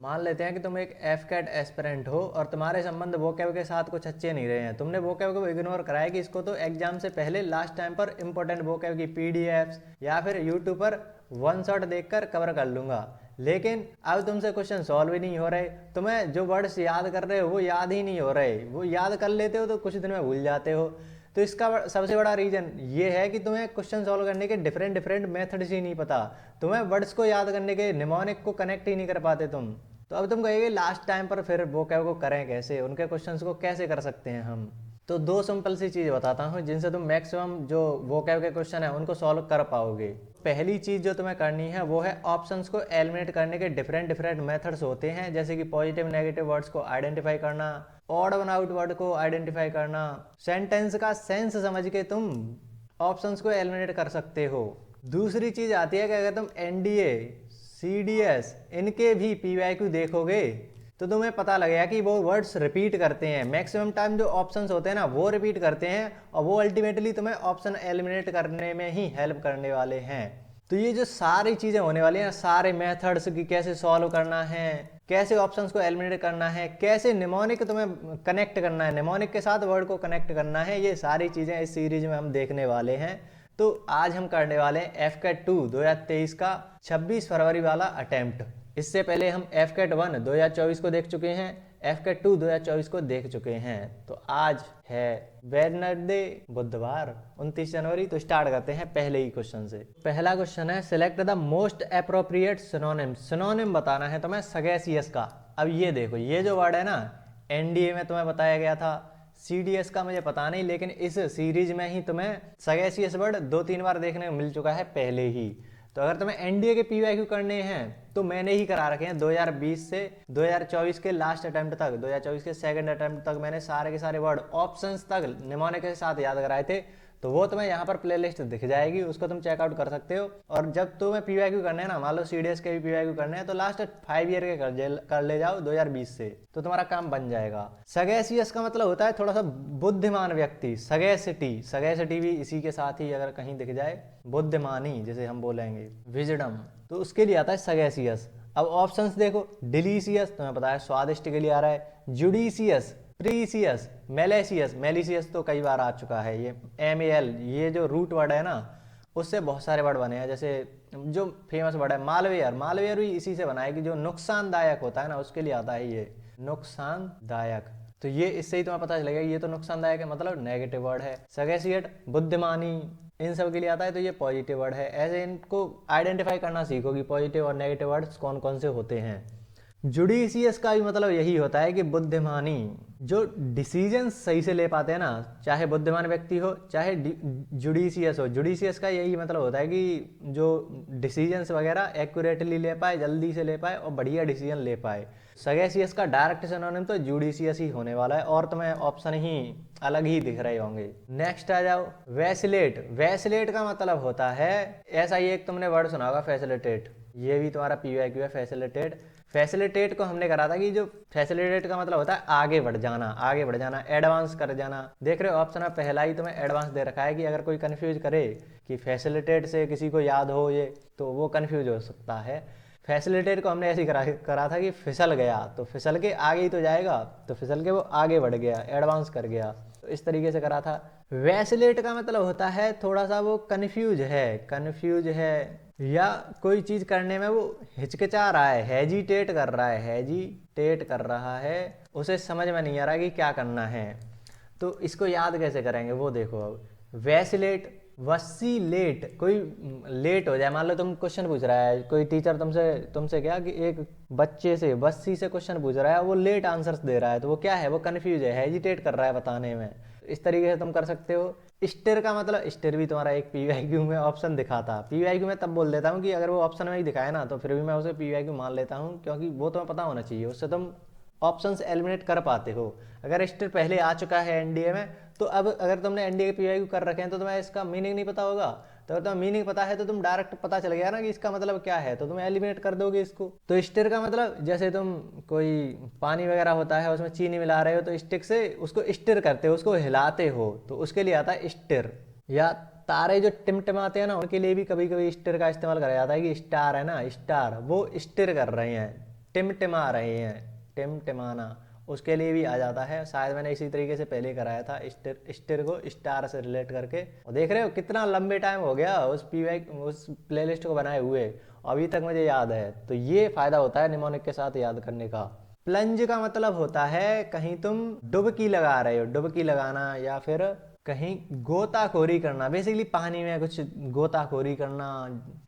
मान लेते हैं कि तुम एक एफ कैट एस्पिरेंट हो और तुम्हारे संबंध वोकैब के साथ कुछ अच्छे नहीं रहे हैं। तुमने वोकैब को इग्नोर कराया कि इसको तो एग्जाम से पहले लास्ट टाइम पर इंपॉर्टेंट वोकैब की पीडीएफ्स या फिर यूट्यूब पर वन शॉट देखकर कवर कर लूंगा। लेकिन अब तुमसे क्वेश्चन सॉल्व ही नहीं हो रहे, तुम्हें जो वर्ड्स याद कर रहे हो वो याद ही नहीं हो रहे, वो याद कर लेते हो तो कुछ दिन में भूल जाते हो। तो इसका सबसे बड़ा रीजन ये है कि तुम्हें क्वेश्चन सॉल्व करने के डिफरेंट डिफरेंट मेथड्स ही नहीं पता। तुम्हें वर्ड्स को याद करने के निमोनिक को कनेक्ट ही नहीं कर पाते तुम। तो अब तुम कहेंगे लास्ट टाइम पर फिर वोकैब को करें कैसे, उनके क्वेश्चंस को कैसे कर सकते हैं हम। तो दो सिंपल सी चीज़ बताता हूँ जिनसे तुम मैक्सिमम जो वोकैब के क्वेश्चन है उनको सॉल्व कर पाओगे। पहली चीज़ जो तुम्हें करनी है वो है ऑप्शंस को एलिमिनेट करने के डिफरेंट डिफरेंट मेथड्स होते हैं, जैसे कि पॉजिटिव नेगेटिव वर्ड्स को आइडेंटिफाई करना, ऑड वन आउट वर्ड को आइडेंटिफाई करना, सेंटेंस का सेंस समझ के तुम ऑप्शंस को एलिमिनेट कर सकते हो। दूसरी चीज़ आती है कि अगर तुम एनडीए सीडीएस इनके भी पीवाईक्यू देखोगे तो तुम्हें पता लगेगा कि वो वर्ड्स रिपीट करते हैं। मैक्सिमम टाइम जो ऑप्शंस होते हैं ना वो रिपीट करते हैं और वो अल्टीमेटली तुम्हें ऑप्शन एलिमिनेट करने में ही हेल्प करने वाले हैं। तो ये जो सारी चीज़ें होने वाली हैं, सारे मेथड्स की कैसे सॉल्व करना है, कैसे ऑप्शंस को एलिमिनेट करना है, कैसे निमोनिक तुम्हें कनेक्ट करना है, निमोनिक के साथ वर्ड को कनेक्ट करना है, ये सारी चीज़ें इस सीरीज में हम देखने वाले हैं। तो आज हम करने वाले हैं एफ कैट 2 2023 का 26 फरवरी वाला अटेम्प्ट। इससे पहले हम एफ कैट 1 2024 को देख चुके हैं, एफ कैट 2 2024 को देख चुके हैं। तो आज है वेडनेसडे बुधवार 29 जनवरी। तो स्टार्ट करते हैं पहले ही क्वेश्चन से। पहला क्वेश्चन है select the most appropriate synonym. Synonym बताना है तुम्हें सगैसियस का। अब ये देखो, ये जो वर्ड है ना एनडीए में तुम्हें बताया गया था, सीडीएस का मुझे पता नहीं, लेकिन इस सीरीज में ही तुम्हें सगैसियस वर्ड 2-3 बार देखने को मिल चुका है पहले ही। तो अगर तुम्हें एनडीए के पीवाईक्यू करने हैं तो मैंने ही करा रखे हैं 2020 से 2024 के लास्ट अटेम्प्ट तक, 2024 के सेकंड अटेम्प्ट तक मैंने सारे के सारे वर्ड ऑप्शंस तक निमोनिक के साथ याद कराए थे। तो वो तुम्हें यहाँ पर प्लेलिस्ट दिख जाएगी, उसको तुम चेकआउट कर सकते हो। और जब तुम्हें पीवाईक्यू करने हैं ना, मान लो सीडीएस के भी पीवाईक्यू करने हैं, तो लास्ट 5 ईयर के कर ले जाओ 2020 से, तो तुम्हारा काम बन जाएगा। सगैसियस का मतलब होता है थोड़ा सा बुद्धिमान व्यक्ति। सगैसिटी, सगैसिटी भी इसी के साथ ही अगर कहीं दिख जाए, बुद्धिमानी जैसे हम बोलेंगे, विजडम, तो उसके लिए आता है सगैसियस। अब ऑप्शंस देखो, डिलीशियस तुम्हें पता है स्वादिष्ट के लिए आ रहा है, जुडिशियस, प्रीसियस, मेलेसियस, मेलिसियस तो कई बार आ चुका है। ये MAL, ये जो रूट वर्ड है ना उससे बहुत सारे वर्ड बने हैं। जैसे जो फेमस वर्ड है मालवेयर, मालवेयर भी इसी से बना है कि जो नुकसानदायक होता है ना उसके लिए आता है ये नुकसानदायक। तो ये इससे ही तुम्हें पता चलेगा ये तो नुकसानदायक है, मतलब नेगेटिव वर्ड है। सगेसिएट, बुद्धिमानी, इन सब के लिए आता है, तो ये पॉजिटिव वर्ड है। ऐसे इनको आइडेंटिफाई करना सीखो कि पॉजिटिव और नेगेटिव वर्ड्स कौन कौन से होते हैं। जुडिशियस का भी मतलब यही होता है कि बुद्धिमानी, जो डिसीजन सही से ले पाते हैं ना, चाहे बुद्धिमान व्यक्ति हो चाहे जुडिशियस हो। जुडिशियस का यही मतलब होता है कि जो डिसीजंस वगैरह एक्यूरेटली ले पाए, जल्दी से ले पाए और बढ़िया डिसीजन ले पाए। सगैसियस का डायरेक्ट सिनोनिम तो जुडिशियस ही होने वाला है, और तुम्हें ऑप्शन ही अलग ही दिख रहे होंगे। नेक्स्ट आ जाओ, वैसिलेट। वैसिलेट का मतलब होता है, ऐसा ही एक तुमने वर्ड सुना होगा फैसिलिटेट, ये भी तुम्हारा पीवाईक्यू है, फैसिलिटेट। फैसिलिटेट को हमने करा था कि जो फैसिलिटेट का मतलब होता है आगे बढ़ जाना, आगे बढ़ जाना, एडवांस कर जाना। देख रहे हो ऑप्शन में पहला ही तुम्हें एडवांस दे रखा है कि अगर कोई कंफ्यूज करे कि फैसिलिटेट से किसी को याद हो ये, तो वो कंफ्यूज हो सकता है। फैसिलिटेट को हमने ऐसे करा था कि फिसल गया, तो फिसल के आगे ही तो जाएगा, तो फिसल के वो आगे बढ़ गया, एडवांस कर गया, तो इस तरीके से करा था। वैसिलेट का मतलब होता है थोड़ा सा वो कंफ्यूज है, कंफ्यूज है, या कोई चीज करने में वो हिचकिचा रहा है, हेजिटेट कर रहा है, हेजिटेट कर रहा है, उसे समझ में नहीं आ रहा कि क्या करना है। तो इसको याद कैसे करेंगे वो देखो। अब वैसिलेट, वसीलेट, कोई लेट हो जाए, मान लो तुम क्वेश्चन पूछ रहा है कोई टीचर तुमसे क्या कि एक बच्चे से वस्सी से क्वेश्चन पूछ रहा है, वो लेट आंसर्स दे रहा है, तो वो क्या है, वो कंफ्यूज है, हेजिटेट कर रहा है बताने में। इस तरीके से तुम कर सकते हो। स्टिर का मतलब, स्टिर भी तुम्हारा एक पीवाईक्यू में ऑप्शन दिखा था। पीवाईक्यू में तब बोल देता हूँ कि अगर वो ऑप्शन में ही दिखाए ना तो फिर भी मैं उसे पीवाईक्यू मान लेता हूँ, क्योंकि वो तुम्हें पता होना चाहिए, उससे तुम ऑप्शंस एलिमिनेट कर पाते हो। अगर स्टिर पहले आ चुका है एनडीए में, तो अब अगर तुमने एनडीए के पीवाईक्यू कर रखे हैं तो तुम्हें इसका मीनिंग नहीं पता होगा। तो अगर तुम्हें मीनिंग पता है तो तुम डायरेक्ट पता चल गया ना कि इसका मतलब क्या है, तो तुम एलिमिनेट कर दोगे इसको। तो स्टिर का मतलब जैसे तुम कोई पानी वगैरह होता है उसमें चीनी मिला रहे हो, तो स्टिक से उसको स्टिर करते हो, उसको हिलाते हो, तो उसके लिए आता है स्टिर। या तारे जो टिमटिमाते हैं ना उनके लिए भी कभी कभी स्टिर का इस्तेमाल करा जाता है कि स्टार है ना, स्टार, वो स्टिर कर रहे हैं, टिमटिमा रहे हैं, टिमटिमाना, उसके लिए भी आ जाता है। शायद मैंने इसी तरीके से पहले कराया था, स्टिर को स्टार से रिलेट करके। और देख रहे हो कितना लंबे टाइम हो गया उस प्लेलिस्ट को बनाए हुए, अभी तक मुझे याद है। तो ये फायदा होता है निमोनिक के साथ याद करने का। प्लंज का मतलब होता है कहीं तुम डुबकी लगा रहे हो, डुबकी लगाना या फिर कहीं गोताखोरी करना, बेसिकली पानी में कुछ गोताखोरी करना,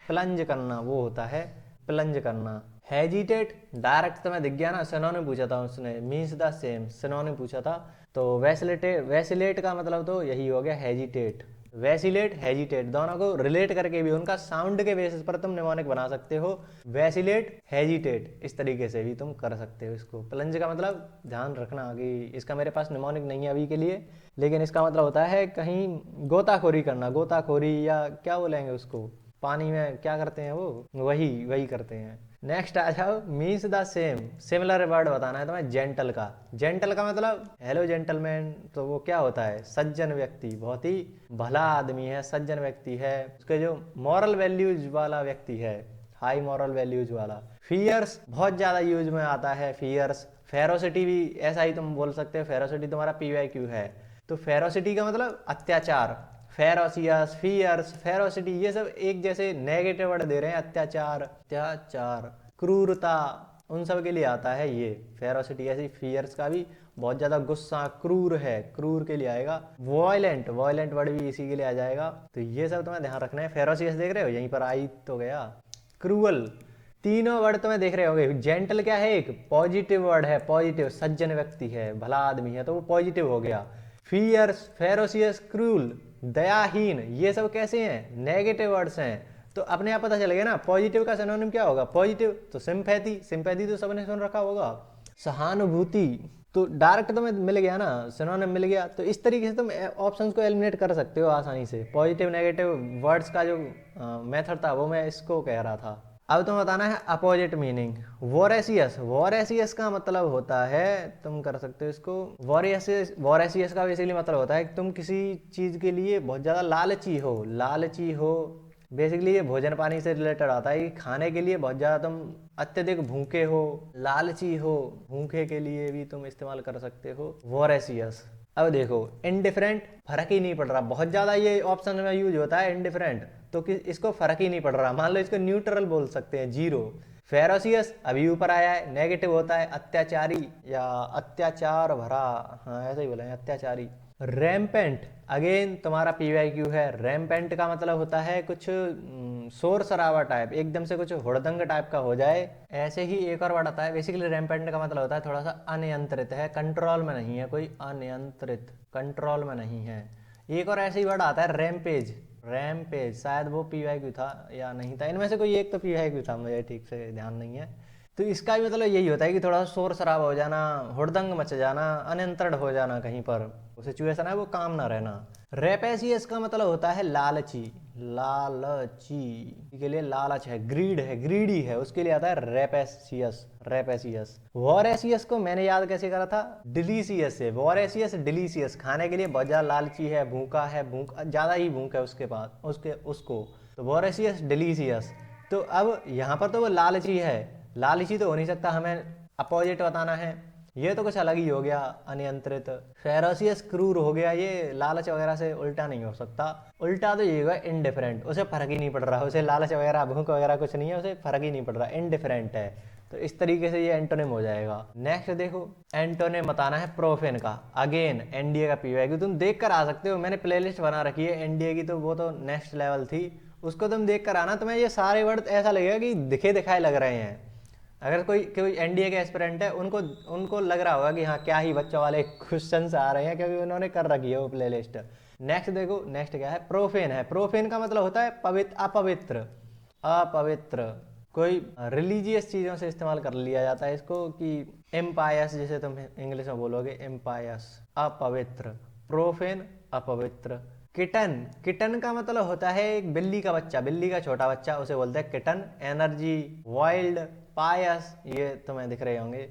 प्लंज करना, वो होता है प्लंज करना। हेजिटेट डायरेक्ट तुम्हें दिख गया ना, सिनोनिम पूछा था उसने, मीन्स द सेम, सिनोनिम पूछा था। तो वैसिलेट का मतलब तो यही हो गया हेजिटेट। वैसिलेट हेजिटेट दोनों को रिलेट करके भी उनका साउंड के बेसिस पर तुम निमोनिक बना सकते हो। वैसिलेट हेजिटेट इस तरीके से भी तुम कर सकते हो इसको। प्लंज का मतलब ध्यान रखना कि इसका मेरे पास निमोनिक नहीं है अभी के लिए, लेकिन इसका मतलब होता है कहीं गोताखोरी करना, गोताखोरी या क्या बोलेंगे उसको, पानी में क्या करते हैं वो, वही वही करते हैं। नेक्स्ट आ जाओ, means the same, similar word बताना है तुम्हें। जेंटल का, जेंटल का मतलब हेलो जेंटलमैन, तो वो क्या होता है, सज्जन व्यक्ति, बहुत ही भला आदमी है, सज्जन व्यक्ति है, उसके जो मॉरल वैल्यूज वाला व्यक्ति है, हाई मॉरल वैल्यूज वाला। फियर्स बहुत ज्यादा यूज में आता है, फियर्स। फेरोसिटी भी ऐसा ही तुम बोल सकते हो, फेरोसिटी तुम्हारा PYQ है। तो फेरोसिटी का मतलब अत्याचार, फेरोसियस, फियर्स, फेरोसिटी, ये सब एक जैसे नेगेटिव वर्ड दे रहे हैं। अत्याचार, अत्याचार, क्रूरता, उन सब के लिए आता है ये फेरोसिटी। ऐसी फियर्स का भी बहुत ज्यादा गुस्सा, क्रूर है, क्रूर के लिए आएगा। वॉयलेंट, वॉयलेंट वर्ड भी इसी के लिए आ जाएगा। तो ये सब तुम्हें ध्यान रखना है। फेरोसियस देख रहे हो, यहीं पर आई तो गया। क्रूअल, तीनों वर्ड तुम्हें देख रहे होंगे। जेंटल क्या है, एक पॉजिटिव वर्ड है, पॉजिटिव, सज्जन व्यक्ति है, भला आदमी है, तो वो पॉजिटिव हो गया। फियर्स, फेरोसियस, क्रूल, दयाहीन, ये सब कैसे हैं, नेगेटिव वर्ड्स हैं। तो अपने आप पता चल गया ना पॉजिटिव का सिनोनिम क्या होगा, पॉजिटिव तो सिंपैथी, सिंपैथी तो सबने सुन रखा होगा। सहानुभूति, तो डायरेक्ट तुम्हें मिल गया ना, सिनोनिम मिल गया। तो इस तरीके से तुम ऑप्शंस को एलिमिनेट कर सकते हो आसानी से। पॉजिटिव नेगेटिव वर्ड्स का जो मेथड था वो मैं इसको कह रहा था। अब तुम्हें बताना है अपोजिट मीनिंग। वोरेसियस, वोरेसियस का मतलब होता है, तुम कर सकते हो इसको, वोरेसियस, वोरेसियस का बेसिकली मतलब होता है कि तुम किसी चीज के लिए बहुत ज्यादा लालची हो, लालची हो। बेसिकली ये भोजन पानी से रिलेटेड आता है कि खाने के लिए बहुत ज्यादा तुम अत्यधिक भूखे हो, लालची हो, भूखे के लिए भी तुम इस्तेमाल कर सकते हो वोरेसियस। अब देखो इनडिफरेंट, फर्क ही नहीं पड़ रहा, बहुत ज्यादा ये ऑप्शन में यूज होता है इनडिफरेंट, तो इसको फर्क ही नहीं पड़ रहा, मान लो इसको न्यूट्रल बोल सकते हैं, जीरो। फेरोसियस अभी ऊपर आया है, नेगेटिव होता है अत्याचारी या अत्याचार भरा, हाँ ऐसे ही बोलेंगे, अत्याचारी। रैम्पेंट, अगेन तुम्हारा PYQ है। रैम्पेंट का मतलब होता है कुछ शोर शराबा टाइप, एकदम से कुछ हुड़दंग टाइप का हो जाए। ऐसे ही एक और वर्ड आता है, बेसिकली रैम्पेंट का मतलब होता है थोड़ा सा अनियंत्रित है, कंट्रोल में नहीं है, कोई अनियंत्रित, कंट्रोल में नहीं है। एक और ऐसे ही वर्ड आता है रैमपेज, रैमपेज, शायद वो PYQ था या नहीं था, इनमें से कोई एक तो PYQ था, मुझे ठीक से ध्यान नहीं है। तो इसका भी मतलब यही होता है कि थोड़ा सा शोर शराबा हो जाना, हुड़दंग मच जाना, अनियंत्रण हो जाना, कहीं पर वो सिचुएशन है वो काम ना रहना। रेपेसियस का मतलब होता है लालची, लालची के लिए लालच है, ग्रीड है, ग्रीडी है, उसके लिए आता है रेपेसियस, रेपेसियस। वोरेसियस को मैंने याद कैसे करा था, डिलीसियस से। वोरेसियस डिलीसियस, खाने के लिए बहुत ज्यादा लालची है, भूखा है, भूख ज्यादा ही भूख है उसके पास, उसके उसको, तो वोरेसियस डिलीसियस। तो अब यहाँ पर तो वो लालची है, लालची तो हो नहीं सकता, हमें अपोजिट बताना है, ये तो कुछ अलग ही हो गया, अनियंत्रित। फेरोसियस क्रूर हो गया, ये लालच वगैरह से उल्टा नहीं हो सकता, उल्टा तो ये होगा इनडिफरेंट, उसे फर्क ही नहीं पड़ रहा, उसे लालच वगैरह भूख वगैरह कुछ नहीं है, उसे फर्क ही नहीं पड़ रहा, इनडिफरेंट है। तो इस तरीके से ये एंटोनिम हो जाएगा। नेक्स्ट देखो, एंटोनिम बताना है प्रोफेन का। अगेन NDA का PYQ तुम देख कर आ सकते हो, मैंने प्लेलिस्ट बना रखी है NDA की, तो वो तो नेक्स्ट लेवल थी, उसको तुम देख कर आना, तुम्हें ये सारे वर्ड ऐसा लगेगा कि दिखे दिखाए लग रहे हैं। अगर कोई कोई NDA के एस्पिरेंट है, उनको उनको लग रहा होगा कि हाँ क्या ही बच्चों वाले क्वेश्चन आ रहे हैं, क्योंकि उन्होंने कर रखी है वो प्लेलिस्ट। नेक्स्ट देखो, नेक्स्ट क्या है, प्रोफेन है। प्रोफेन का मतलब होता है पवित्र, अपवित्र, अपवित्र, कोई रिलीजियस चीज़ों से इस्तेमाल कर लिया जाता है इसको, कि एम्पायस, जैसे तुम इंग्लिश में बोलोगे एम्पायस, अपवित्र, प्रोफेन, अपवित्र। किटन, किटन का मतलब होता है एक बिल्ली का बच्चा, बिल्ली का छोटा बच्चा, उसे बोलते हैं किटन। एनर्जी, वाइल्ड, पायस, ये तुम्हें दिख रहे होंगे,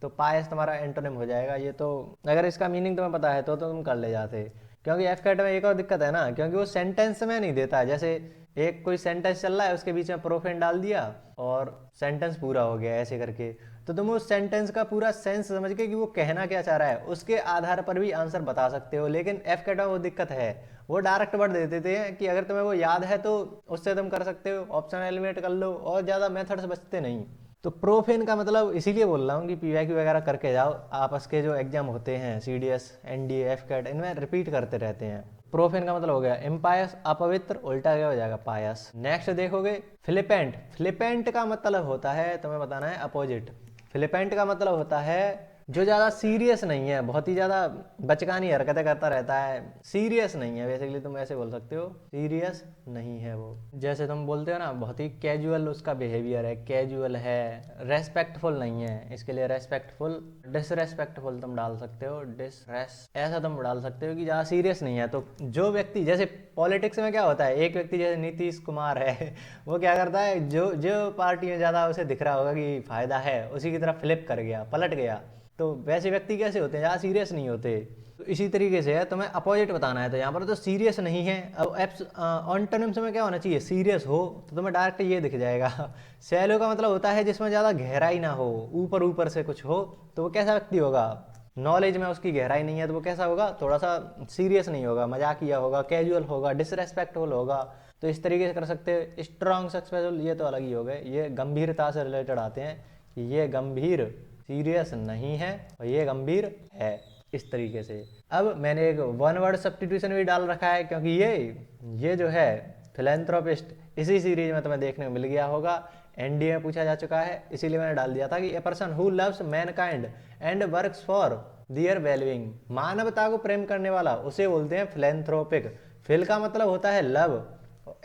तो पायस तुम्हारा एंटोनिम हो जाएगा। ये तो अगर इसका मीनिंग तुम्हें पता है तो तुम कर ले जाते, क्योंकि FCAT में एक और दिक्कत है ना, क्योंकि वो सेंटेंस में नहीं देता है। जैसे एक कोई सेंटेंस चल रहा है, उसके बीच में प्रोफेन डाल दिया और सेंटेंस पूरा हो गया ऐसे करके, तो तुम उस सेंटेंस का पूरा सेंस समझ के कि वो कहना क्या चाह रहा है उसके आधार पर भी आंसर बता सकते हो। लेकिन एफ कैट में वो दिक्कत है, वो डायरेक्ट वर्ड दे देते हैं कि अगर तुम्हें वो याद है तो उससे तुम कर सकते हो, ऑप्शन एलिमिनेट कर लो, और ज़्यादा मेथड्स बचते नहीं। तो प्रोफेन का मतलब इसीलिए बोल रहा हूँ कि पीवाईक्यू वगैरह करके जाओ, आपस के जो एग्जाम होते हैं सीडीएस एनडीए एफ कैट इनमें रिपीट करते रहते हैं। प्रोफेन का मतलब हो गया इम्पायस, अपवित्र, उल्टा क्या हो जाएगा पायस। नेक्स्ट देखोगे फ्लिपेंट। फ्लिपेंट का मतलब होता है, तुम्हें बताना है अपोजिट। फ्लिपेंट का मतलब होता है जो ज़्यादा सीरियस नहीं है, बहुत ही ज़्यादा बचकानी हरकतें करता रहता है, सीरियस नहीं है, बेसिकली तुम ऐसे बोल सकते हो सीरियस नहीं है वो। जैसे तुम बोलते हो ना बहुत ही कैजुअल उसका बिहेवियर है, कैजुअल है, रेस्पेक्टफुल नहीं है, इसके लिए रेस्पेक्टफुल, डिसरेस्पेक्टफुल तुम डाल सकते हो, ऐसा तुम डाल सकते हो कि ज़्यादा सीरियस नहीं है। तो जो व्यक्ति, जैसे पॉलिटिक्स में क्या होता है, एक व्यक्ति जैसे नीतीश कुमार है वो क्या करता है, जो जो पार्टी में ज़्यादा उसे दिख रहा होगा कि फायदा है उसी की तरफ फ्लिप कर गया, पलट गया। तो वैसे व्यक्ति कैसे होते हैं, ज़्यादा सीरियस नहीं होते। तो इसी तरीके से है, तुम्हें अपोजिट बताना है। तो यहाँ पर तो सीरियस नहीं है, अब एप्स ऑन्टोनिम्स में क्या होना चाहिए, सीरियस हो, तो तुम्हें डायरेक्ट ये दिख जाएगा। सैलो का मतलब होता है जिसमें ज़्यादा गहराई ना हो, ऊपर ऊपर से कुछ हो, तो वो कैसा व्यक्ति होगा, नॉलेज में उसकी गहराई नहीं है तो वो कैसा होगा, थोड़ा सा सीरियस नहीं होगा, मजाकिया होगा, कैजुअल होगा, डिसरेस्पेक्टफुल होगा। तो इस तरीके से कर सकते हैं। स्ट्रॉन्ग सक्सेसफुल ये तो अलग ही हो गए, ये गंभीरता से रिलेटेड आते हैं कि ये गंभीर, सीरियस नहीं है, और ये गंभीर है, इस तरीके से। अब मैंने एक वन वर्ड सब्स्टिट्यूशन भी डाल रखा है क्योंकि ये जो है फिलेंथ्रोपिस्ट इसी सीरीज में तुम्हें देखने को मिल गया होगा, एनडीए में पूछा जा चुका है, इसीलिए मैंने डाल दिया था कि a person who loves mankind and works for their wellbeing, मानवता को प्रेम करने वाला उसे बोलते हैं फिलेंथ्रोपिक। फिल का मतलब होता है लव,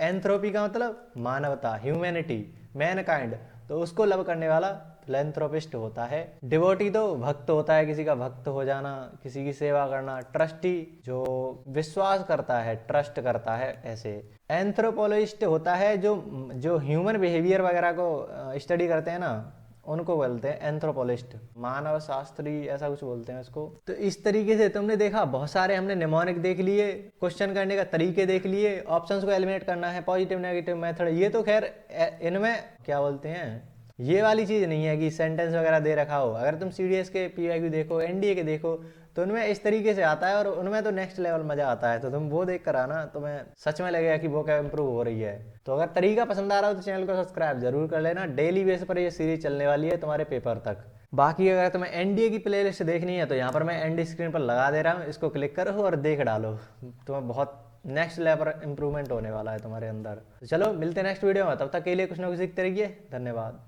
एंथ्रोपी का मतलब मानवता, ह्यूमैनिटी, मैनकाइंड, तो उसको लव करने वाला फिलेंथ्रोपिस्ट होता है। डिवोटी तो भक्त होता है, किसी का भक्त हो जाना, किसी की सेवा करना। ट्रस्टी जो विश्वास करता है, ट्रस्ट करता है, ऐसे। एंथ्रोपोलॉजिस्ट होता है जो जो ह्यूमन बिहेवियर वगैरह को स्टडी करते हैं ना, उनको बोलते हैं एंथ्रोपोलिस्ट, मानव शास्त्री ऐसा कुछ बोलते हैं उसको। तो इस तरीके से तुमने देखा बहुत सारे, हमने निमोनिक देख लिए, क्वेश्चन करने का तरीके देख लिए, ऑप्शंस को एलिमिनेट करना है, पॉजिटिव नेगेटिव मेथड, ये तो खैर इनमें क्या बोलते हैं, ये वाली चीज़ नहीं है कि सेंटेंस वगैरह दे रखा हो। अगर तुम सीडीएस के पीवाईक्यू देखो, एनडीए के देखो, तो उनमें इस तरीके से आता है और उनमें तो नेक्स्ट लेवल मजा आता है। तो तुम वो देख कर आना, तुम्हें सच में लगेगा कि वो क्या इंप्रूव हो रही है। तो अगर तरीका पसंद आ रहा हो तो चैनल को सब्सक्राइब जरूर कर लेना, डेली बेस पर ये सीरीज चलने वाली है तुम्हारे पेपर तक। बाकी अगर तुम्हें एनडीए की प्लेलिस्ट देखनी है तो यहाँ पर मैं एंड स्क्रीन पर लगा दे रहा हूँ, इसको क्लिक करो और देख डालो, तुम्हें बहुत नेक्स्ट लेवल इंप्रूवमेंट होने वाला है तुम्हारे अंदर। तो चलो मिलते हैं नेक्स्ट वीडियो में, तब तक के लिए कुछ ना कुछ सीखते रहिए। धन्यवाद।